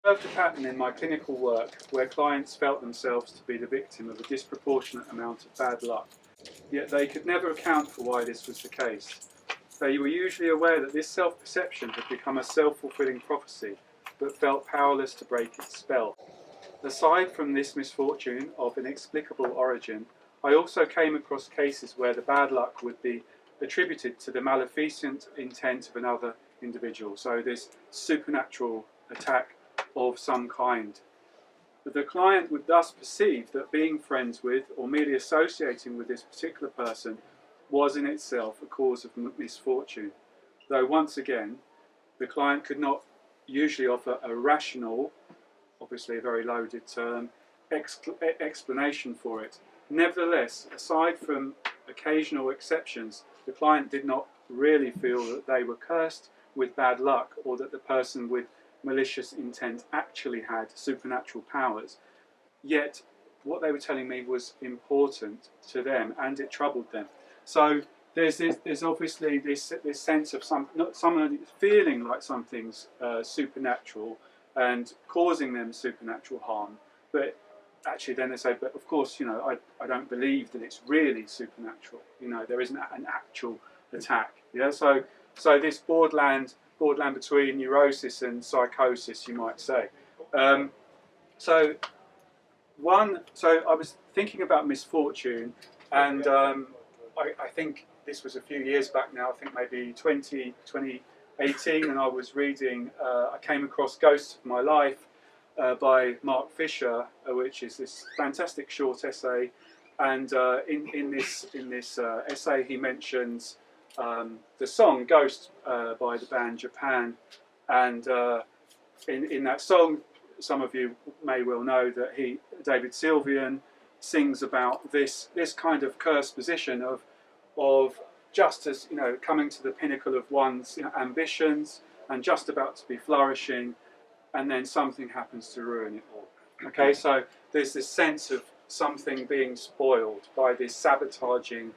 I observed a pattern in my clinical work where clients felt themselves to be the victim of a disproportionate amount of bad luck, yet they could never account for why this was the case. They were usually aware that this self-perception had become a self-fulfilling prophecy, but felt powerless to break its spell. Aside from this misfortune of inexplicable origin, I also came across cases where the bad luck would be attributed to the maleficent intent of another individual, so this supernatural attack of some kind. The client would thus perceive that being friends with or merely associating with this particular person was in itself a cause of misfortune, though once again the client could not usually offer a rational, obviously a very loaded term, explanation for it. Nevertheless, aside from occasional exceptions, the client did not really feel that they were cursed with bad luck or that the person with malicious intent actually had supernatural powers. Yet what they were telling me was important to them and it troubled them. So there's obviously this sense of someone feeling like something's supernatural and causing them supernatural harm, but actually then they say, but of course, you know, I don't believe that it's really supernatural. You know, there isn't an actual attack. Yeah, so this borderland between neurosis and psychosis, you might say. So I was thinking about misfortune, and I think this was a few years back now. I think maybe 2018, and I was reading. I came across Ghosts of My Life by Mark Fisher, which is this fantastic short essay. And in this essay, he mentions the song "Ghost" by the band Japan, and in that song, some of you may well know that David Sylvian sings about this kind of cursed position of just as, you know, coming to the pinnacle of one's, you know, ambitions and just about to be flourishing, and then something happens to ruin it all. Okay, so there's this sense of something being spoiled by this sabotaging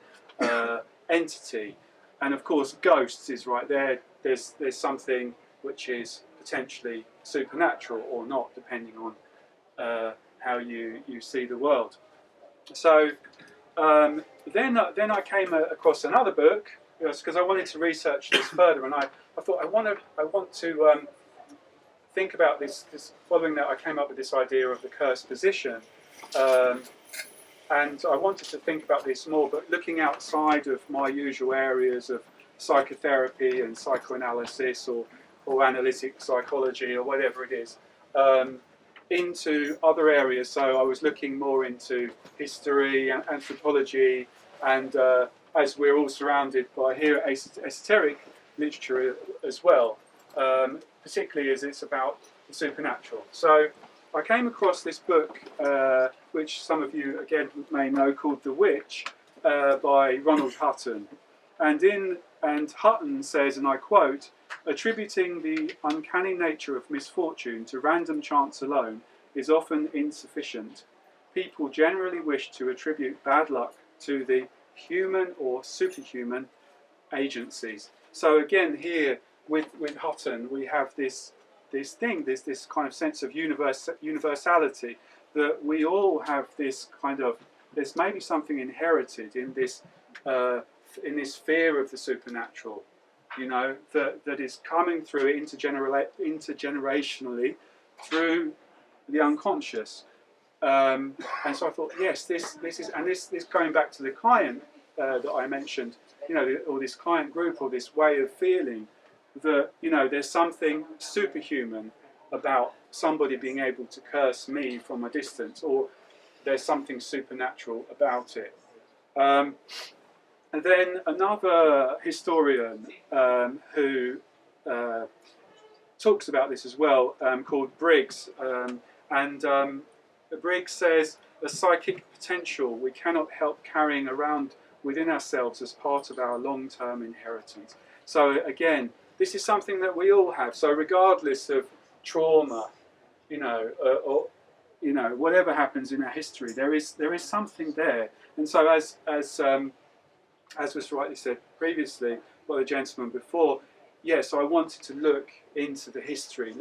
entity, and of course, ghosts is right there. There's something which is potentially supernatural or not, depending on how you see the world. So then I came across another book because I wanted to research this further, and I thought I want to think about this. Following that, I came up with this idea of the cursed position, and I wanted to think about this more, but looking outside of my usual areas of psychotherapy and psychoanalysis or analytic psychology or whatever it is, into other areas. So I was looking more into history and anthropology, and as we're all surrounded by here at Esoteric, literature as well, particularly as it's about the supernatural. So I came across this book, which some of you again may know, called The Witch by Ronald Hutton. And Hutton says, and I quote, "Attributing the uncanny nature of misfortune to random chance alone is often insufficient. People generally wish to attribute bad luck to the human or superhuman agencies." So again, here with Hutton, we have this kind of sense of universality, that we all have this kind of, there's maybe something inherited in this fear of the supernatural, you know, that is coming through intergenerationally through the unconscious. And so I thought, yes, this is going back to the client that I mentioned, you know, or this client group, or this way of feeling that, you know, there's something superhuman about somebody being able to curse me from a distance, or there's something supernatural about it. And then another historian who talks about this as well, called Briggs, and Briggs says, "A psychic potential we cannot help carrying around within ourselves as part of our long-term inheritance." So again, this is something that we all have. So regardless of trauma, you know, or you know, whatever happens in our history, there is something there. And so as was rightly said previously by the gentleman before, yes, I wanted to look into the history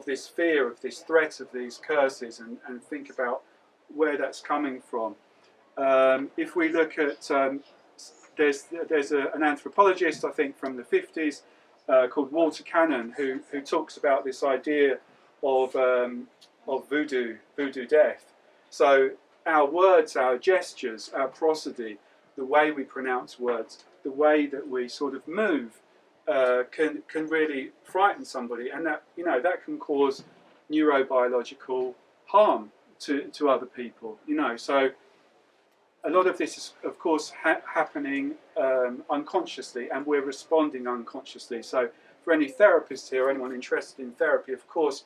this fear, of this threat, of these curses, and think about where that's coming from. If we look at, there's an anthropologist, I think, from the 50s called Walter Cannon, who talks about this idea of voodoo death. So our words, our gestures, our prosody, the way we pronounce words, the way that we sort of move, can really frighten somebody, and that can cause neurobiological harm to other people. So a lot of this is, of course, happening unconsciously, and we're responding unconsciously. So for any therapist here, anyone interested in therapy, of course,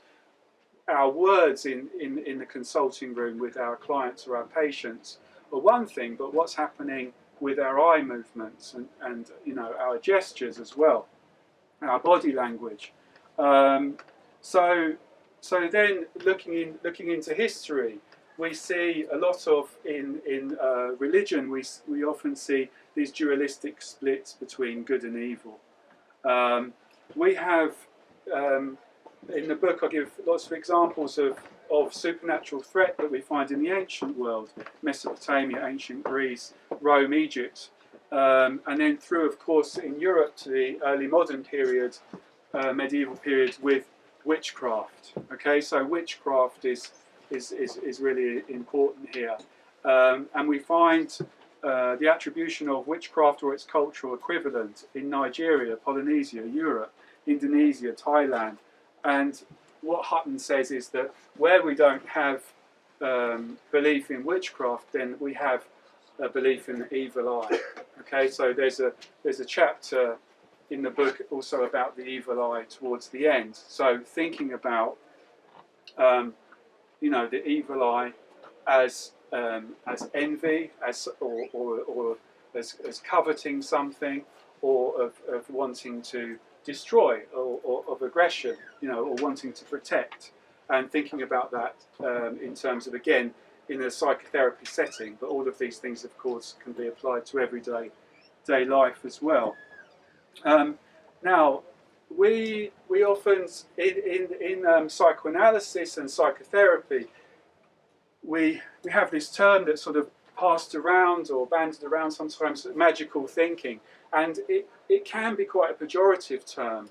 our words in the consulting room with our clients or our patients are one thing, but what's happening with our eye movements and our gestures as well, our body language. So then looking into history, we see a lot of in religion. We often see these dualistic splits between good and evil. We have in the book I give lots of examples of supernatural threat that we find in the ancient world: Mesopotamia, ancient Greece, Rome, Egypt, and then through, of course, in Europe to the early modern period, medieval period, with witchcraft. Okay, so witchcraft is really important here, and we find the attribution of witchcraft or its cultural equivalent in Nigeria, Polynesia, Europe, Indonesia, Thailand. And what Hutton says is that where we don't have belief in witchcraft, then we have a belief in the evil eye. Okay, so there's a chapter in the book also about the evil eye towards the end. So thinking about the evil eye as envy, or as coveting something, or of wanting to destroy, or of aggression, or wanting to protect, and thinking about that in terms of, again, in a psychotherapy setting. But all of these things, of course, can be applied to everyday life as well. Now, we often in psychoanalysis and psychotherapy, we have this term that's sort of passed around or bandied around sometimes, magical thinking, and it can be quite a pejorative term.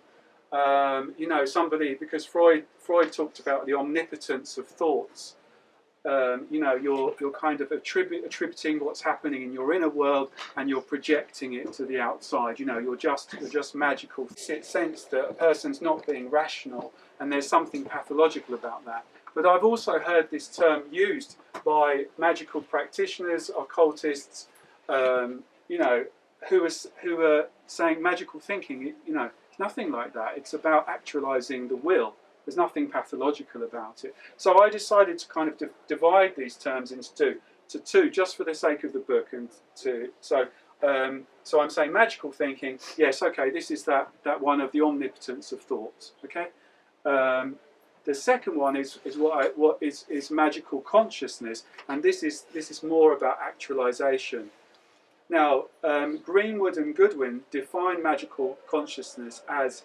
Because Freud talked about the omnipotence of thoughts. You're kind of attributing what's happening in your inner world, and you're projecting it to the outside. You're just magical. Sense that a person's not being rational, and there's something pathological about that. But I've also heard this term used by magical practitioners, occultists, who are saying magical thinking, nothing like that. It's about actualizing the will. There's nothing pathological about it. So I decided to kind of divide these terms into two, just for the sake of the book. So I'm saying magical thinking. Yes, okay. This is that one of the omnipotence of thoughts. Okay. The second one is what is magical consciousness, and this is more about actualization. Now, Greenwood and Goodwin define magical consciousness as,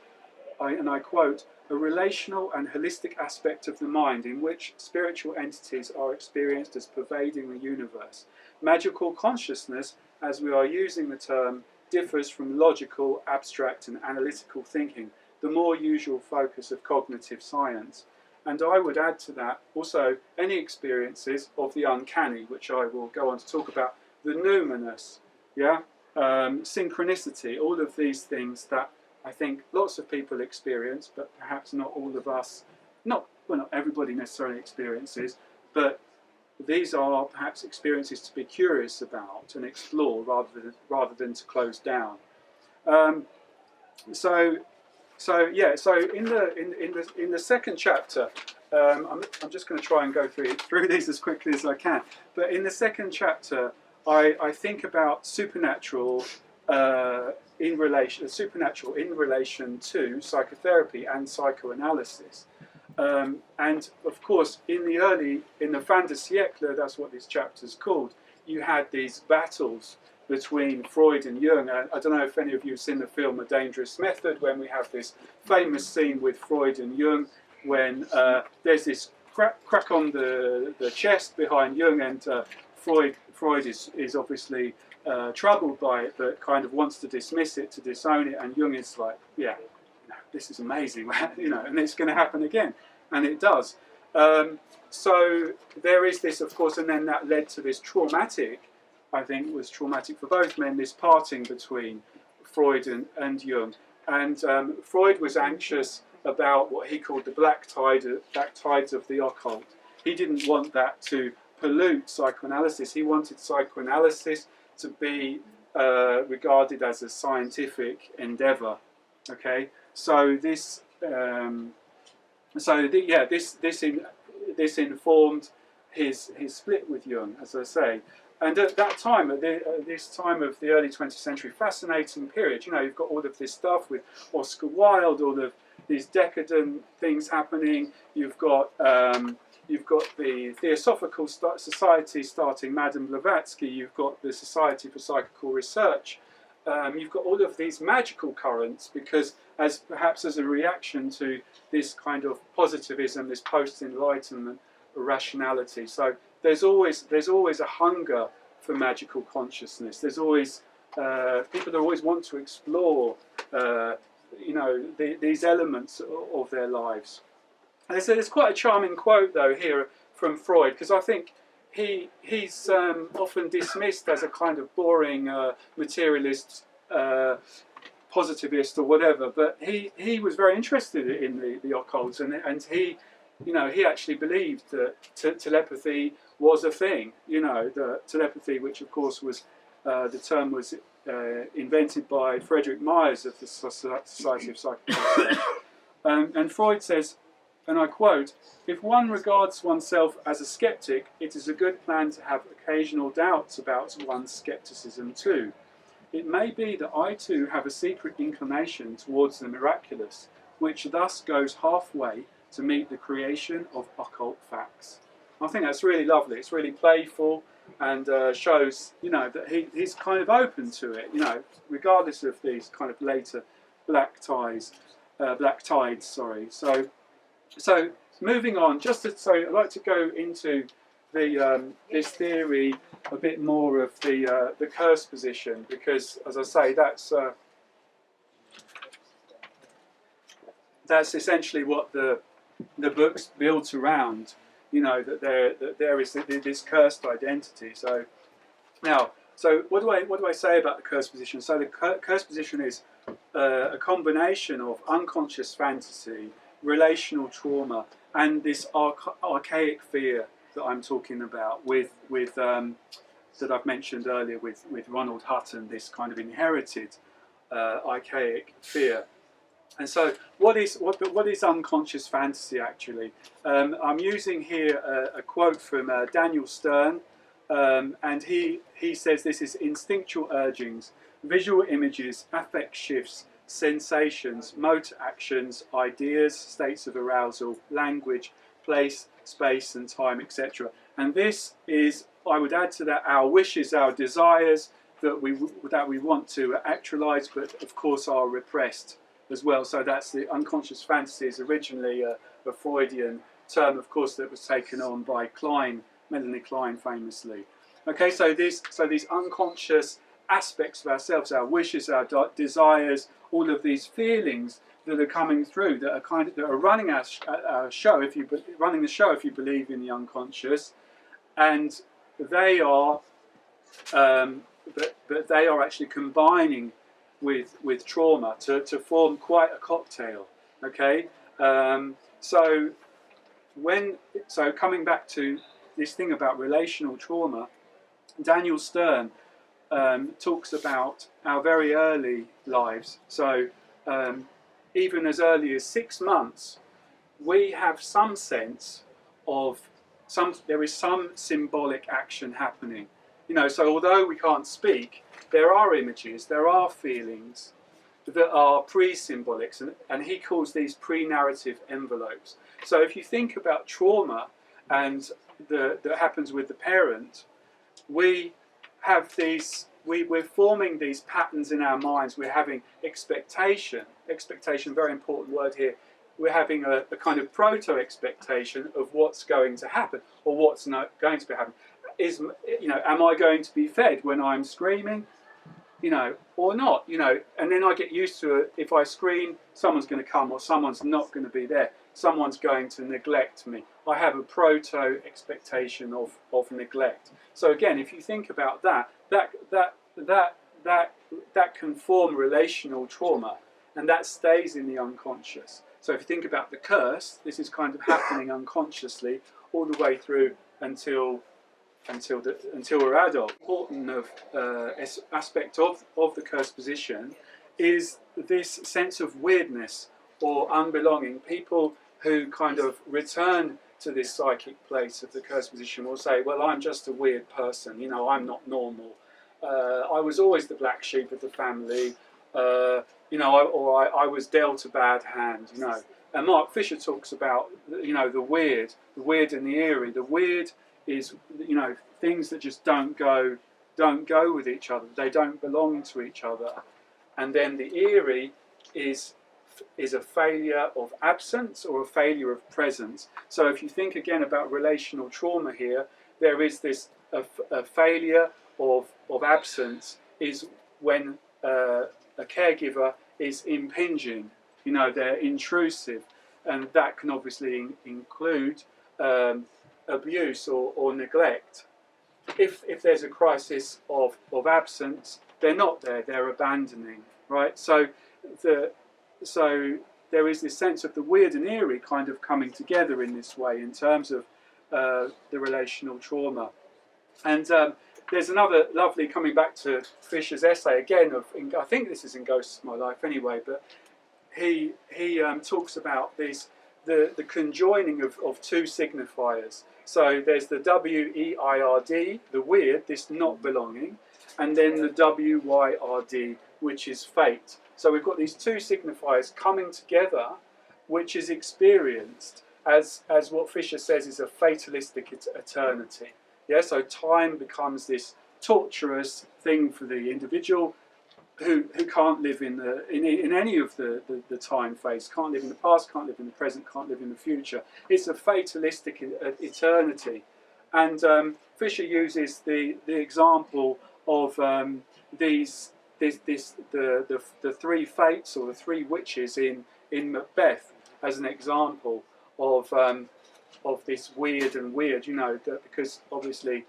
and I quote, a relational and holistic aspect of the mind in which spiritual entities are experienced as pervading the universe. Magical consciousness, as we are using the term, differs from logical, abstract and analytical thinking, the more usual focus of cognitive science. And I would add to that also any experiences of the uncanny, which I will go on to talk about, the numinous, synchronicity, all of these things that I think lots of people experience, but perhaps not all of us, not everybody necessarily experiences, but these are perhaps experiences to be curious about and explore rather than to close down. So in the second chapter, I'm just going to try and go through these as quickly as I can. But in the second chapter, I think about supernatural in relation to psychotherapy and psychoanalysis. And of course, in the fin de siècle, that's what this chapter's called, you had these battles between Freud and Jung. I don't know if any of you have seen the film A Dangerous Method, when we have this famous scene with Freud and Jung, when there's this crack on the chest behind Jung, and Freud is obviously troubled by it, but kind of wants to dismiss it, to disown it, and Jung is like, yeah, this is amazing, and it's going to happen again, and it does. So there is this, of course, and then that led to this traumatic, I think was traumatic for both men, this parting between Freud and Jung. And Freud was anxious about what he called the black tides of the occult. He didn't want that to pollute psychoanalysis. He wanted psychoanalysis to be regarded as a scientific endeavour. Okay, so this informed his split with Jung, as I say. And at that time, at this time of the early 20th century, fascinating period. You've got all of this stuff with Oscar Wilde, all of these decadent things happening. You've got the Theosophical Society starting Madame Blavatsky. You've got the Society for Psychical Research. You've got all of these magical currents, because perhaps as a reaction to this kind of positivism, this post-enlightenment rationality. So there's always a hunger for magical consciousness. There's always people that always want to explore these elements of their lives. And there's quite a charming quote though here from Freud, because I think he's often dismissed as a kind of boring materialist, positivist or whatever, but he was very interested in the occult, and he actually believed that telepathy was a thing. The telepathy, which of course was the term was invented by Frederick Myers of the Society of Psychoanalysis. And Freud says, and I quote, "If one regards oneself as a skeptic, it is a good plan to have occasional doubts about one's skepticism too. It may be that I too have a secret inclination towards the miraculous, which thus goes halfway to meet the creation of occult facts." I think that's really lovely. It's really playful, and shows, that he's kind of open to it, regardless of these kind of later black tides. So moving on, I'd like to go into this theory a bit more of the curse position, because, as I say, that's essentially what the book's built around. That there is this cursed identity. So what do I say about the curse position? So the curse position is a combination of unconscious fantasy, relational trauma, and this archaic fear that I'm talking about with that I've mentioned earlier with Ronald Hutton, this kind of inherited archaic fear. And so what is unconscious fantasy actually? I'm using here a quote from Daniel Stern, and he says this is instinctual urgings, visual images, affect shifts, sensations, motor actions, ideas, states of arousal, language, place, space and time, etc. And this is, I would add to that, our wishes, our desires that we want to actualize, but of course are repressed as well. So that's the unconscious fantasy, is originally a Freudian term, of course, that was taken on by Melanie Klein famously. Okay, so these unconscious aspects of ourselves, our wishes, our desires, all of these feelings that are coming through, that are running our show, running the show if you believe in the unconscious, and they are, but they are actually combining with trauma to form quite a cocktail. Okay, so coming back to this thing about relational trauma, Daniel Stern talks about our very early lives. So even as early as 6 months, we have some sense of there is some symbolic action happening. So although we can't speak, there are images, there are feelings that are pre-symbolics, and he calls these pre-narrative envelopes. So if you think about trauma and that happens with the parent, we have we're forming these patterns in our minds. We're having expectation, very important word here, we're having a kind of proto-expectation of what's going to happen or what's not going to be happening. Is, you know, am I going to be fed when I'm screaming, you know, or not, you know? And then I get used to it. If I scream, someone's going to come, or someone's not going to be there. Someone's going to neglect me. I have a proto-expectation of neglect. So again, if you think about that can form relational trauma, and that stays in the unconscious. So if you think about the curse, this is kind of happening unconsciously all the way through until we're adult. Important aspect of the curse position is this sense of weirdness or unbelonging. People who kind of return to this psychic place of the curse position will say, well, I'm just a weird person, you know, I'm not normal. I was always the black sheep of the family, you know, I was dealt a bad hand, you know. And Mark Fisher talks about, you know, the weird and the eerie. The weird is, you know, things that just don't go with each other. They don't belong to each other. And then the eerie is a failure of absence or a failure of presence. So if you think again about relational trauma here, there is this a failure of absence is when a caregiver is impinging, you know, they're intrusive, and that can obviously include abuse or neglect. If there's a crisis of absence, they're not there, they're abandoning, right? So there is this sense of the weird and eerie kind of coming together in this way in terms of the relational trauma. And there's another lovely, coming back to Fisher's essay again, I think this is in Ghosts of My Life anyway, but he talks about this, the conjoining of two signifiers. So there's the W-E-I-R-D, the weird, this not belonging, and then the W-Y-R-D, which is fate. So we've got these two signifiers coming together, which is experienced as what Fisher says is a fatalistic eternity. Yeah, so time becomes this torturous thing for the individual who can't live in any of the time phase, can't live in the past, can't live in the present, can't live in the future. It's a fatalistic eternity. And Fisher uses the example of the three fates or the three witches in Macbeth as an example of this weird, you know, because obviously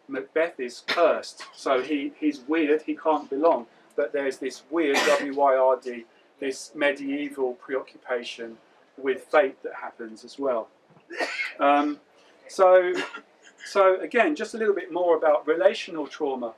Macbeth is cursed, so he's weird, he can't belong. But there's this weird W-Y-R-D, this medieval preoccupation with fate that happens as well. So again, just a little bit more about relational trauma.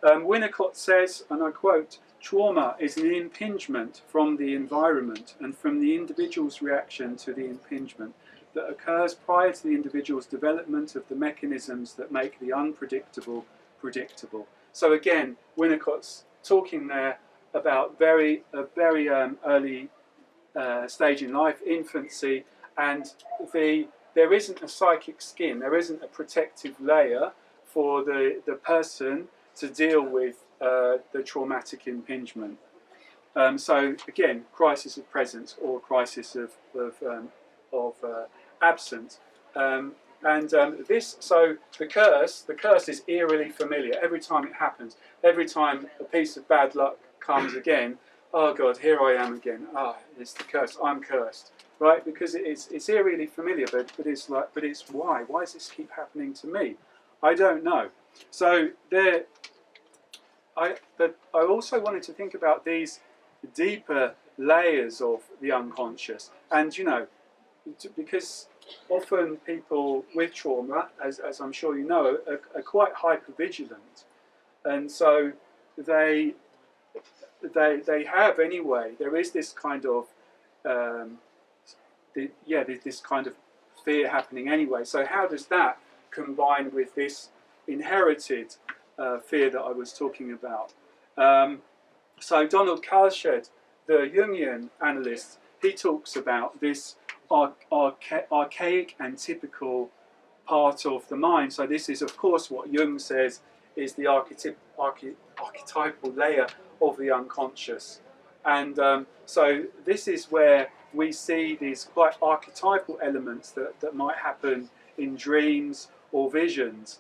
Winnicott says, and I quote, "Trauma is an impingement from the environment and from the individual's reaction to the impingement that occurs prior to the individual's development of the mechanisms that make the unpredictable predictable." So again, Winnicott's talking there about a very early stage in life, infancy, and there isn't a psychic skin, there isn't a protective layer for the person to deal with the traumatic impingement. So again, crisis of presence or crisis of absence. So the curse is eerily familiar. Every time it happens, every time a piece of bad luck comes again, oh God, here I am again. It's the curse. I'm cursed, right? Because it's eerily familiar, but it's why? Why does this keep happening to me? I don't know. So but I also wanted to think about these deeper layers of the unconscious, and you know, because often people with trauma, as I'm sure you know, are quite hypervigilant, and so they have anyway. There is this kind of this kind of fear happening anyway. So how does that combine with this inherited fear that I was talking about? So Donald Kalshed, the Jungian analyst, he talks about this archaic and typical part of the mind. So this is, of course, what Jung says is the archetypal layer of the unconscious. And so this is where we see these quite archetypal elements that might happen in dreams or visions.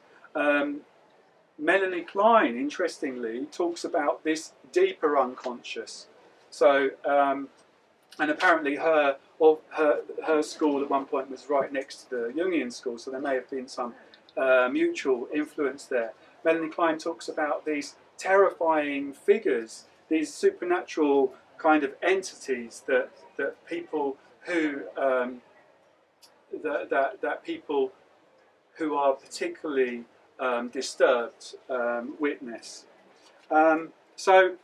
Melanie Klein, interestingly, talks about this deeper unconscious. So, and apparently her school at one point was right next to the Jungian school, so there may have been some mutual influence there. Melanie Klein talks about these terrifying figures, these supernatural kind of entities that people who that people who are particularly disturbed witness. So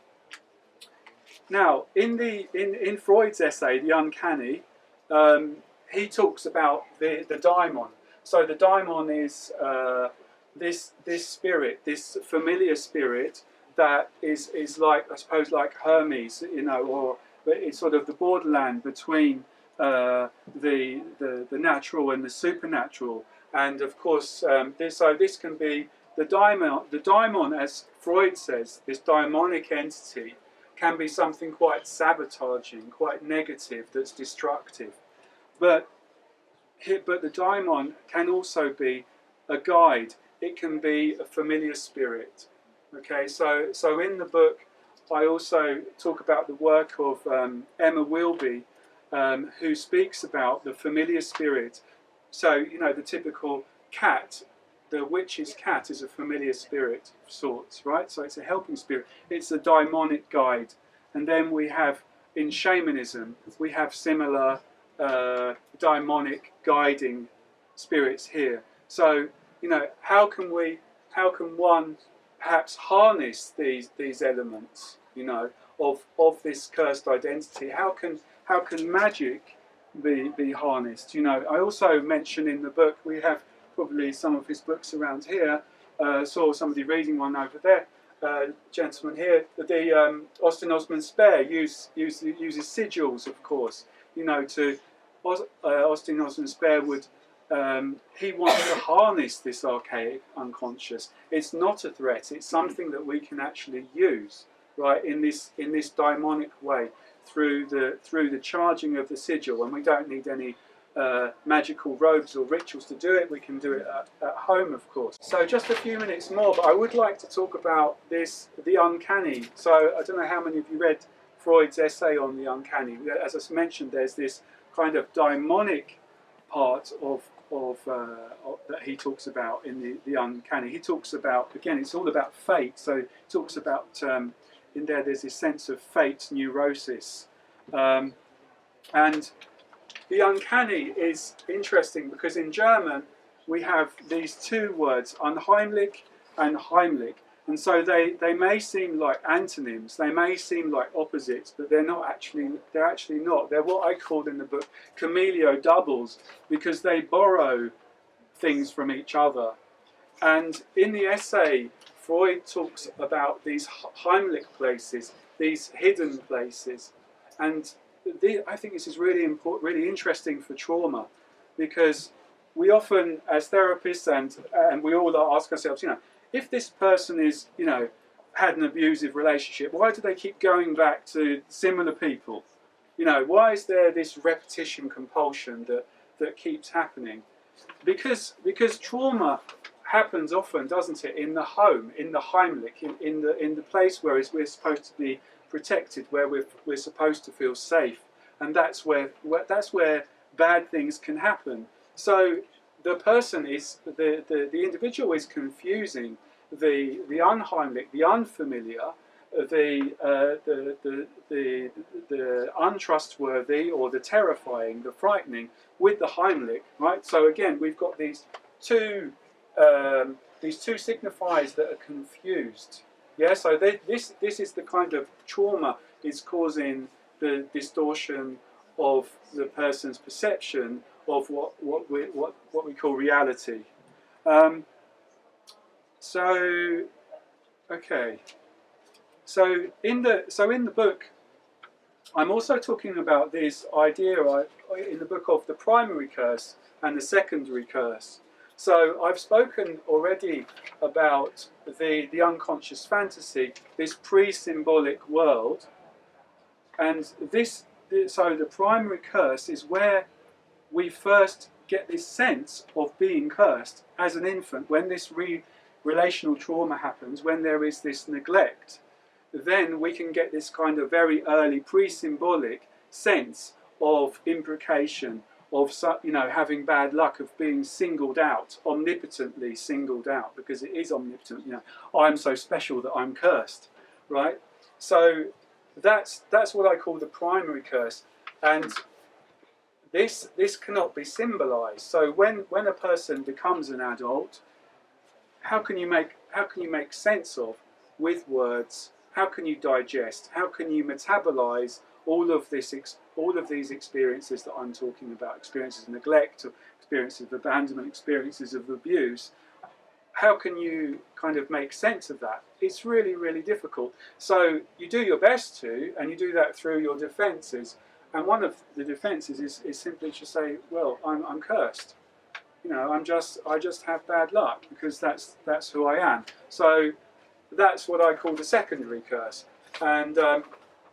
now in Freud's essay, The Uncanny, he talks about the daimon. So the daimon is this spirit, this familiar spirit that is like, I suppose, like Hermes, you know, or it's sort of the borderland between the natural and the supernatural. And of course, this can be the daimon. The daimon, as Freud says, this daimonic entity can be something quite sabotaging, quite negative, that's destructive. But the daimon can also be a guide. It can be a familiar spirit. Okay, so in the book, I also talk about the work of Emma Wilby, who speaks about the familiar spirit. So, you know, the typical cat, the witch's cat is a familiar spirit of sorts, right? So it's a helping spirit. It's a daimonic guide. And then we have, in shamanism, we have similar daimonic guiding spirits here. So, you know, how can one perhaps harness these elements, you know, of this cursed identity? How can magic be harnessed? You know, I also mention in the book, we have probably some of his books around here. Saw somebody reading one over there, gentleman here. The Austin Osman Spare uses sigils, of course. You know, Austin Osman Spare would. He wants to harness this archaic unconscious. It's not a threat. It's something that we can actually use, right? In this daimonic way, through the charging of the sigil, and we don't need any magical robes or rituals to do it. We can do it at home, of course. So just a few minutes more, but I would like to talk about the uncanny. So I don't know how many of you read Freud's essay on the uncanny. As I mentioned, there's this kind of daimonic part of that he talks about in the uncanny. He talks about, again, it's all about fate. So he talks about in there's this sense of fate neurosis, and the uncanny is interesting because in German we have these two words, unheimlich and heimlich, and so they may seem like antonyms, they may seem like opposites, but they're actually not. They're what I called in the book cameleo doubles, because they borrow things from each other. And in the essay, Freud talks about these heimlich places, these hidden places, and I think this is really important, really interesting for trauma, because we often, as therapists, and we all ask ourselves, you know, if this person is, you know, had an abusive relationship, why do they keep going back to similar people? You know, why is there this repetition compulsion that keeps happening? Because trauma happens often, doesn't it, in the home, in the heimlich, in the place where we're supposed to be protected, where we're supposed to feel safe, and that's where bad things can happen. So the person is the individual is confusing the unheimlich, the unfamiliar, the untrustworthy or the terrifying, the frightening, with the heimlich, right? So again, we've got these two signifiers that are confused. Yeah, so this is the kind of trauma is causing the distortion of the person's perception of what we call reality. Okay. So in the book, I'm also talking about this idea in the book of the primary curse and the secondary curse. So I've spoken already about the unconscious fantasy, this pre-symbolic world, and this so the primary curse is where we first get this sense of being cursed as an infant. When this relational trauma happens, when there is this neglect, then we can get this kind of very early pre-symbolic sense of imprecation, of having bad luck, of being singled out, omnipotently singled out, because it is omnipotent. I'm so special that I'm cursed, right? So that's what I call the primary curse, and this cannot be symbolized. So when a person becomes an adult, how can you make sense of with words? How can you digest? How can you metabolize all of these experiences that I'm talking about? Experiences of neglect, experiences of abandonment, experiences of abuse. How can you kind of make sense of that? It's really, really difficult. So you do your best to, and you do that through your defenses. And one of the defenses is simply to say, well, I'm cursed. I just have bad luck, because that's who I am. So that's what I call the secondary curse. And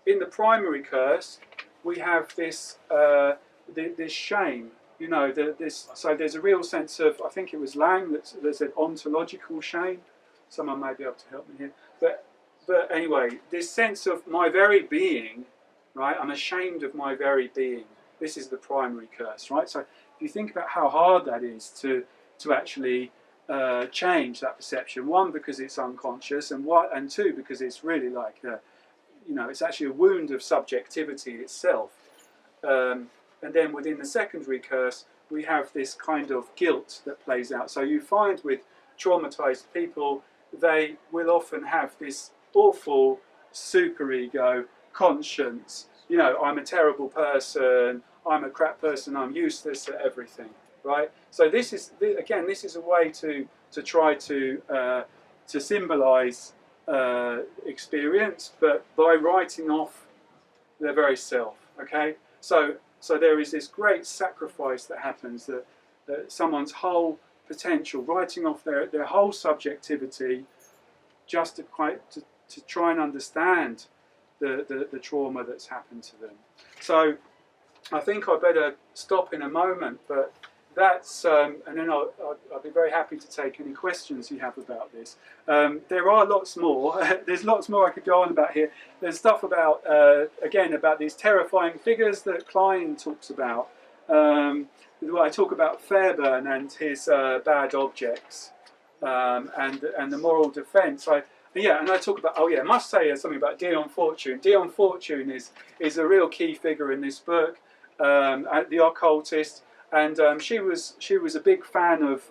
in the primary curse, we have this this shame. So there's a real sense of, I think it was Lang that said ontological shame. Someone may be able to help me here. But anyway, this sense of my very being, right? I'm ashamed of my very being. This is the primary curse, right? So if you think about how hard that is to actually change that perception. One, because it's unconscious, and two, because it's really like it's actually a wound of subjectivity itself. And then within the secondary curse, we have this kind of guilt that plays out. So you find with traumatized people, they will often have this awful superego conscience. I'm a terrible person, I'm a crap person, I'm useless at everything, right? So this is a way to try to symbolize experience, but by writing off their very self, okay? So there is this great sacrifice that happens, that someone's whole potential, writing off their whole subjectivity, just to try and understand the trauma that's happened to them. So I think I better stop in a moment, but that's and then I'll be very happy to take any questions you have about this. There are lots more. There's lots more I could go on about here. There's stuff about again about these terrifying figures that Klein talks about. I talk about Fairbairn and his bad objects, and the moral defence. And I talk about, I must say something about Dion Fortune. Dion Fortune is a real key figure in this book, the occultist. And she was a big fan of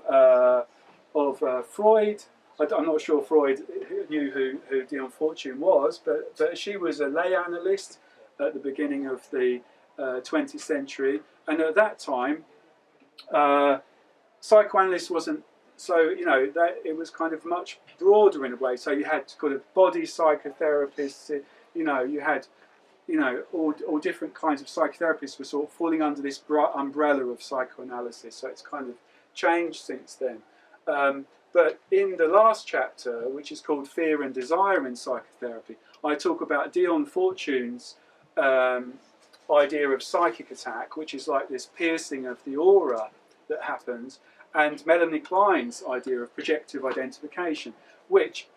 Freud. I'm not sure Freud knew who Dion Fortune was, but she was a lay analyst at the beginning of the 20th century. And at that time, psychoanalysis wasn't that it was kind of much broader in a way. So you had kind of body psychotherapists. You had all different kinds of psychotherapists were sort of falling under this umbrella of psychoanalysis. So it's kind of changed since then. But in the last chapter, which is called Fear and Desire in Psychotherapy, I talk about Dion Fortune's idea of psychic attack, which is like this piercing of the aura that happens, and Melanie Klein's idea of projective identification, which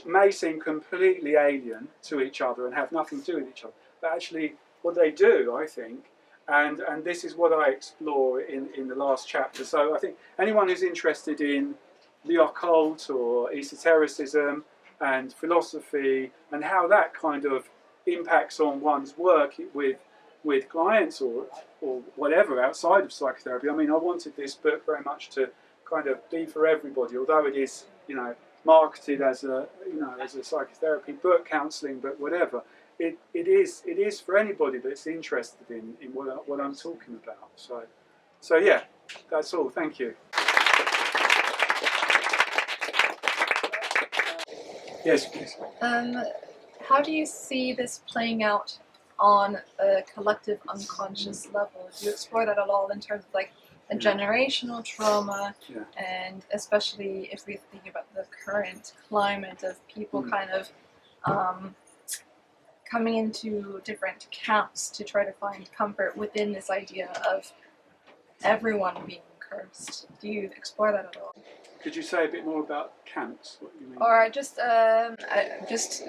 may seem completely alien to each other and have nothing to do with each other, but actually what they do, I think, and this is what I explore in the last chapter. So I think anyone who's interested in the occult or esotericism and philosophy and how that kind of impacts on one's work with clients or whatever outside of psychotherapy. I mean, I wanted this book very much to kind of be for everybody, although it is, marketed as a psychotherapy book, counselling, but whatever. It is for anybody that's interested in what I'm talking about. So yeah, that's all. Thank you. Yes, please. How do you see this playing out on a collective unconscious level? Do you explore that at all in terms of like a generational trauma, and especially if we think about the current climate of people kind of coming into different camps to try to find comfort within this idea of everyone being cursed. Do you explore that at all? Could you say a bit more about camps? What you mean? Or just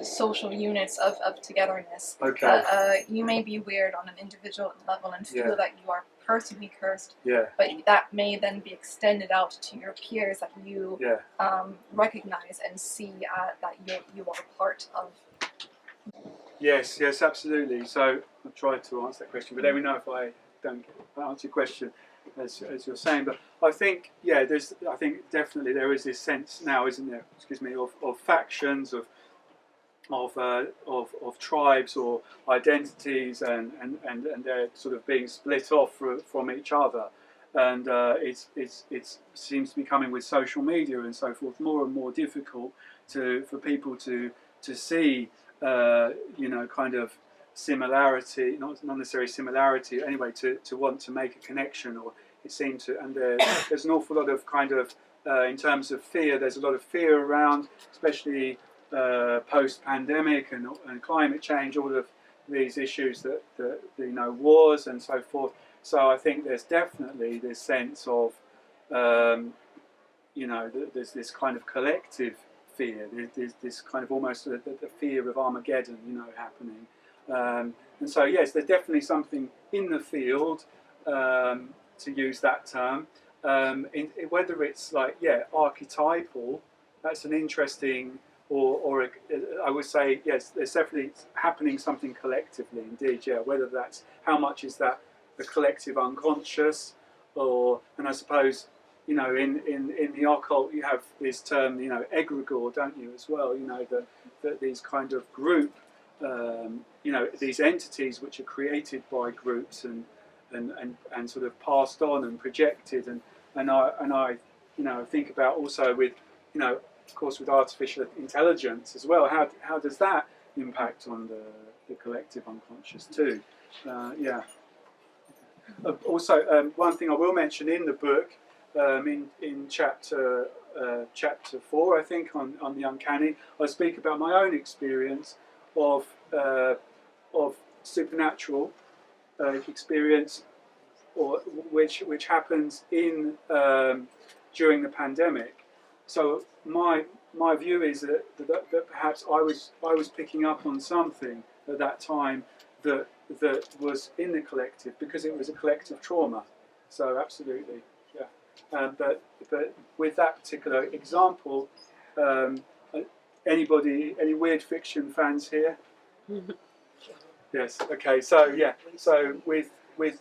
social units of togetherness. Okay. You may be weird on an individual level and feel Yeah. that you are personally cursed, Yeah. but that may then be extended out to your peers that you Yeah. recognize and see that you are part of. Yes, yes, absolutely. So I've tried to answer that question, but let me know if I don't answer your question as you're saying. But I think, yeah, I think definitely there is this sense now, isn't there? Excuse me, of factions, of tribes or identities, and they're sort of being split off from each other. And it seems to be coming with social media and so forth more and more difficult for people to see. Kind of similarity, not necessarily similarity, anyway, to want to make a connection, or it seemed to, and there's an awful lot of kind of, in terms of fear, there's a lot of fear around, especially post-pandemic and climate change, all of these issues that wars and so forth. So I think there's definitely this sense of, there's this kind of collective fear. There's this kind of almost the fear of Armageddon, happening. And so, yes, there's definitely something in the field, to use that term. Whether it's archetypal, that's an interesting, or I would say, yes, there's definitely happening something collectively, indeed, yeah. Whether that's, how much is that the collective unconscious, and I suppose, in the occult you have this term, egregore, don't you, as well? That these kind of group, these entities which are created by groups and sort of passed on and projected, and I think about also with, of course, with artificial intelligence as well. How does that impact on the collective unconscious too? Yeah. Also, one thing I will mention in the book, in chapter 4, I think, on the uncanny, I speak about my own experience of supernatural experience, or which happens in during the pandemic. So my view is that perhaps I was picking up on something at that time that was in the collective, because it was a collective trauma. So absolutely, yeah. But with that particular example, any weird fiction fans here? Yes. Okay. So yeah. So with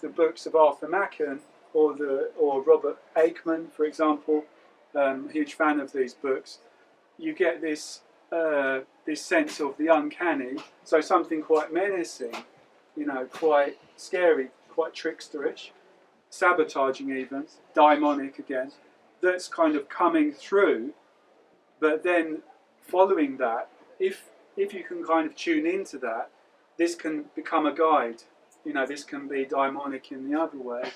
the books of Arthur Machen or Robert Aikman, for example, huge fan of these books. You get this sense of the uncanny. So something quite menacing, quite scary, quite tricksterish, sabotaging even, daimonic again, that's kind of coming through. But then following that, if you can kind of tune into that, this can become a guide. This can be daimonic in the other way.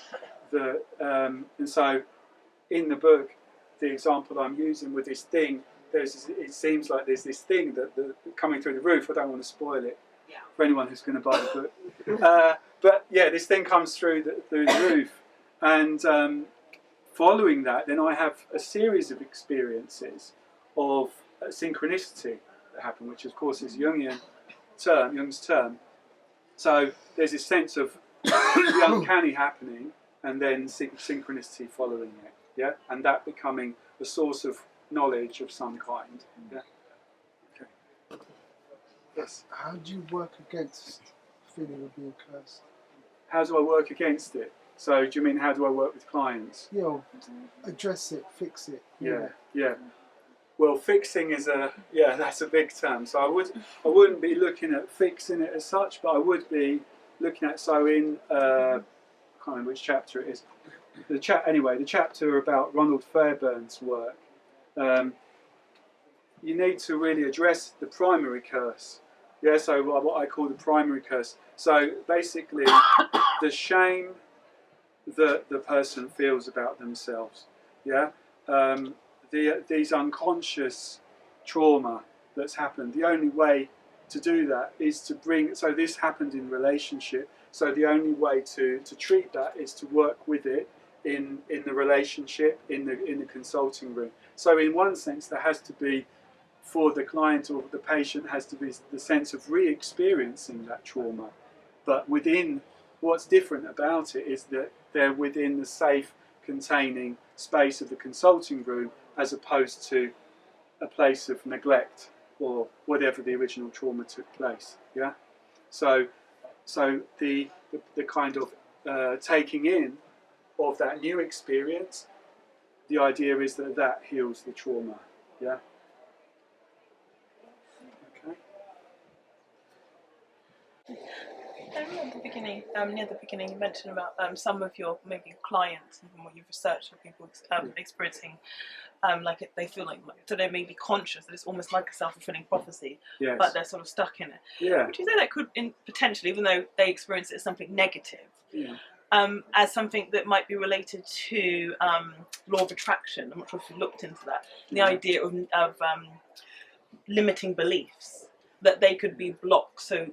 And so in the book, the example I'm using with this thing, it seems like there's this thing that coming through the roof. I don't want to spoil it for anyone who's going to buy the book. But yeah, this thing comes through the roof, and following that, then I have a series of experiences of synchronicity that happen, which of course is Jung's term. So there's this sense of the uncanny happening, and then synchronicity following it, yeah, and that becoming a source of knowledge of some kind. Yeah. Okay. Yes. How do you work against the feeling of being cursed? How do I work against it? So do you mean how do I work with clients? Address it, fix it. Yeah. Well, fixing is that's a big term. So I wouldn't be looking at fixing it as such, but I would be looking at, so in I can't remember which chapter it is. The chapter about Ronald Fairbairn's work. You need to really address the primary curse. Yeah, so what I call the primary curse. So basically, the shame that the person feels about themselves. Yeah, these unconscious trauma that's happened. The only way to do that is to bring, so this happened in relationship, so the only way to treat that is to work with it in the relationship, in the consulting room. So in one sense there has to be, for the client or the patient, has to be the sense of re-experiencing that trauma, but within, what's different about it is that they're within the safe containing space of the consulting room, as opposed to a place of neglect or whatever the original trauma took place. Yeah. So the kind of taking in of that new experience, the idea is that that heals the trauma. Yeah. Okay. At the beginning, near the beginning, you mentioned about some of your maybe clients, even what you've researched, or people experiencing they feel like, so they may be conscious that it's almost like a self-fulfilling prophecy, Yes. but they're sort of stuck in it. Yeah. Would you say that could, potentially, even though they experience it as something negative, Yeah. as something that might be related to law of attraction? I'm not sure if you looked into that. The idea of limiting beliefs, that they could be blocked. So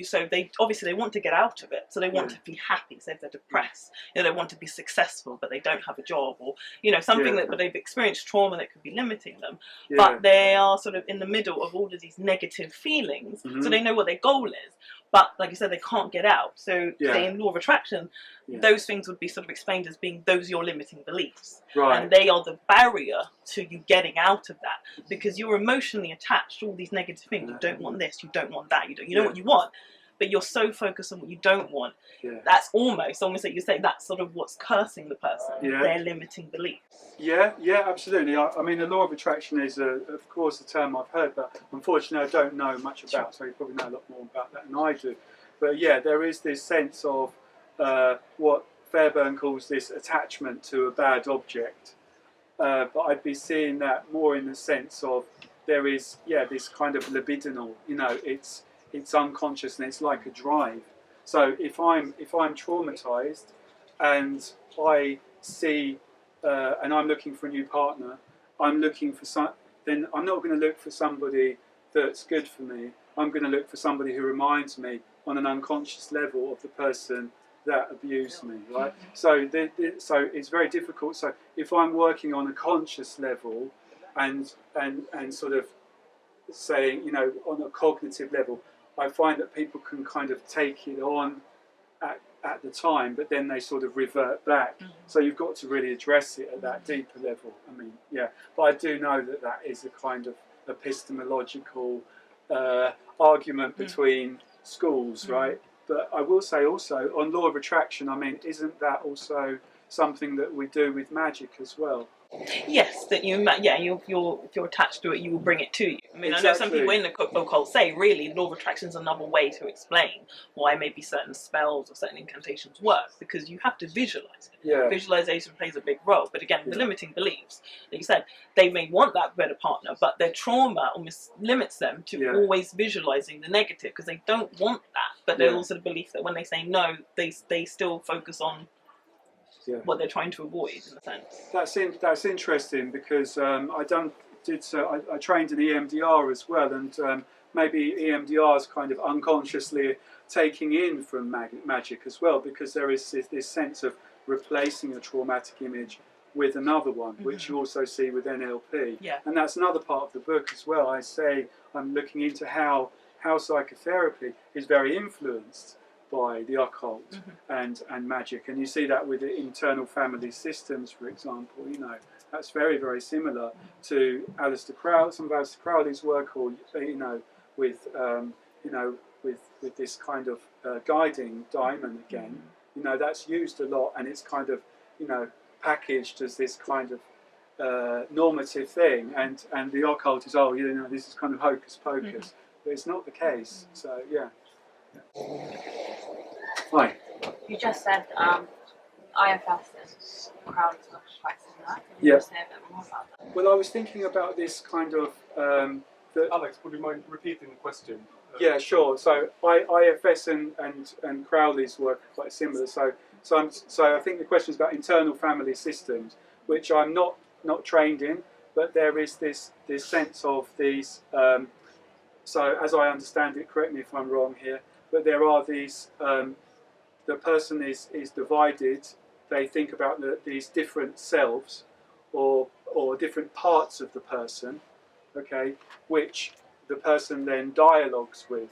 so they obviously they want to get out of it. So they want to be happy. So if they're depressed, they want to be successful, but they don't have a job, or something that, but they've experienced trauma that could be limiting them. Yeah. But they are sort of in the middle of all of these negative feelings. So they know what their goal is, but like you said, they can't get out. So say in law of attraction, those things would be sort of explained as being those your limiting beliefs, Right. and they are the barrier to you getting out of that, because you're emotionally attached to all these negative things. You don't want this, you don't want that, you know what you want, but you're so focused on what you don't want. That's almost like you say, that's sort of what's cursing the person, their limiting beliefs. Yeah, absolutely. I mean, the law of attraction is, of course, a term I've heard, but unfortunately I don't know much about, so you probably know a lot more about that than I do. But yeah, there is this sense of what Fairbairn calls this attachment to a bad object. But I'd be seeing that more in the sense of there is, this kind of libidinal, it's unconscious, and it's like a drive. So if I'm traumatized and I see and I'm looking for a new partner, I'm looking for then I'm not going to look for somebody that's good for me. I'm going to look for somebody who reminds me on an unconscious level of the person that abused me, right? So so it's very difficult. So if I'm working on a conscious level and sort of saying, on a cognitive level, I find that people can kind of take it on at the time, but then they sort of revert back. So you've got to really address it at that deeper level. I mean, but I do know that is a kind of epistemological argument between schools, right? But I will say also, on law of attraction, I mean, isn't that also something that we do with magic as well? Yes, that if you're attached to it, you will bring it to you. I mean, Exactly. I know some people in the occult say, really, law of attraction is another way to explain why maybe certain spells or certain incantations work, because you have to visualize it. Yeah. Visualization plays a big role. But again, the limiting beliefs, like you said, they may want that better partner, but their trauma almost limits them to always visualizing the negative, because they don't want that. But they also believe that when they say no, they still focus on what they're trying to avoid, in a sense. That's interesting, because I trained in EMDR as well, and maybe EMDR is kind of unconsciously taking in from magic as well, because there is this sense of replacing a traumatic image with another one, which you also see with NLP. And that's another part of the book as well. I say I'm looking into how psychotherapy is very influenced by the occult and magic, and you see that with the internal family systems, for example. That's very, very similar to some of Aleister Crowley's work, or with this kind of guiding diamond again. That's used a lot, and it's kind of packaged as this kind of normative thing, and the occult is this is kind of hocus pocus, but it's not the case. So Hi. You just said IFS and crowd is quite similar. Can you just say a bit more about that? Well, I was thinking about this kind of... Alex, would you mind repeating the question? Yeah, sure. So IFS and Crowley's work are quite similar. So I think the question is about internal family systems, which I'm not trained in, but there is this sense of these so as I understand it, correct me if I'm wrong here, but there are these, the person is divided, they think about these different selves or different parts of the person, okay, which the person then dialogues with.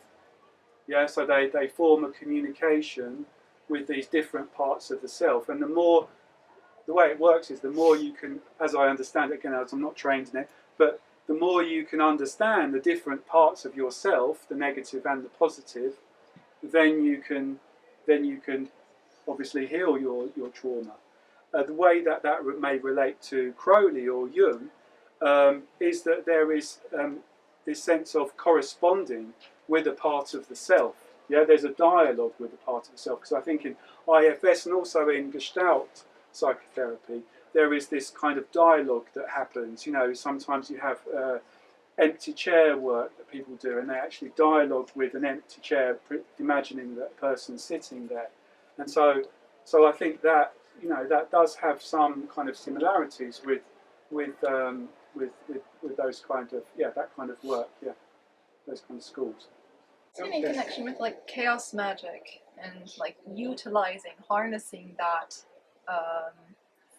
Yeah, so they form a communication with these different parts of the self, and the way it works is the more you can, as I understand it, again, as I'm not trained in it, but the more you can understand the different parts of yourself, the negative and the positive, then you can obviously heal your trauma. The way that may relate to Crowley or Jung is that there is this sense of corresponding with a part of the self. Yeah, there's a dialogue with a part of the self, because I think in IFS and also in Gestalt psychotherapy, there is this kind of dialogue that happens. You know, sometimes you have empty chair work that people do, and they actually dialogue with an empty chair, imagining that person sitting there. And so I think that, you know, that does have some kind of similarities with those kind of, yeah, that kind of work, yeah, those kind of schools. Is there any connection with like chaos magic and like utilizing, harnessing that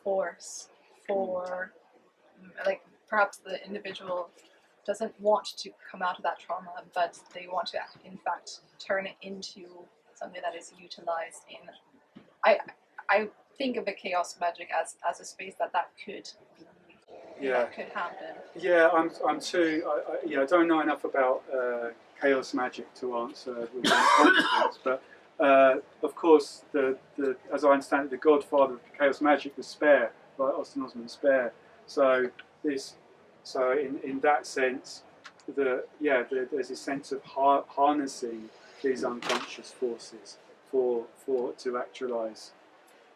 force for, like, perhaps the individual doesn't want to come out of that trauma, but they want to in fact turn it into something that is utilized in, I think of a chaos magic as a space that could be, that could happen. Yeah, I'm too. I don't know enough about chaos magic to answer with any confidence, but of course, as I understand it, the godfather of chaos magic was Spare, like Austin Osman Spare. So in that sense, there's a sense of harnessing these unconscious forces to actualize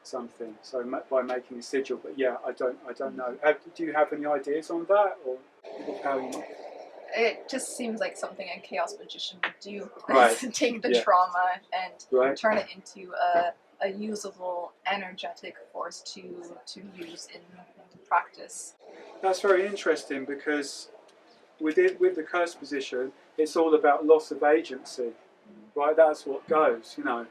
something. So by making a sigil, but yeah, I don't know. Do you have any ideas on that, or how you? It just seems like something a chaos magician would do. Right. Take the trauma and turn it into a usable, energetic force to use in practice. That's very interesting, because with the curse position, it's all about loss of agency, right? That's what goes, you know.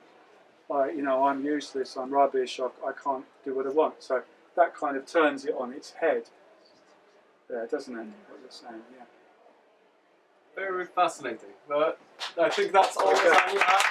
I'm useless, I'm rubbish, I can't do what I want. So that kind of turns it on its head there, doesn't it? What you're saying, yeah. Very fascinating. But I think that's all the time we have.